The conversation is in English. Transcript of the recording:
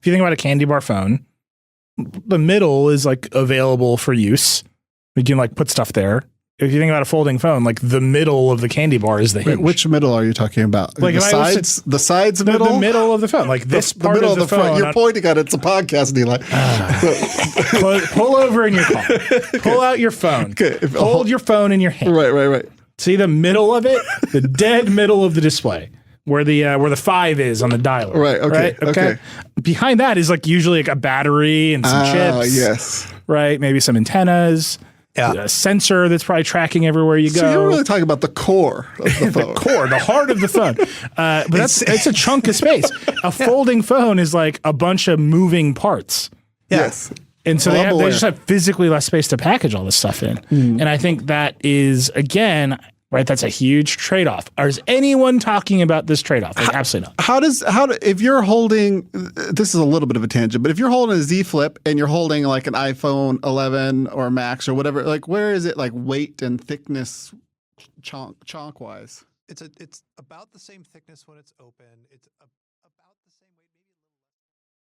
if you think about a candy bar phone, the middle is like available for use. You can like put stuff there. If you think about a folding phone, like the middle of the candy bar is the hinge. Wait, which middle are you talking about? Like the sides, the sides middle, the middle of the phone, like this the part middle of the phone. front. You're pointing at it. It's a podcast, Nilay. Pull over in your car. Pull out your phone. Okay. Hold your phone in your hand. Right. See the middle of it, the dead middle of the display, where the 5 is on the dialer. Right. Okay. Behind that is like usually like a battery and some chips. Yes. Right. Maybe some antennas. Yeah. A sensor that's probably tracking everywhere you go. So you're really talking about the core of the phone. The core, the heart of the phone. But it's a chunk of space. A folding phone is like a bunch of moving parts. Yes. And so they just have physically less space to package all this stuff in. And I think that is, again, right, that's a huge trade-off. Is anyone talking about this trade-off? Like, absolutely not. If you're holding, this is a little bit of a tangent, but if you're holding a Z Flip and you're holding like an iPhone 11 or Max or whatever, like where is it like weight and thickness chunk wise? It's about the same thickness when it's open. It's about the same weight.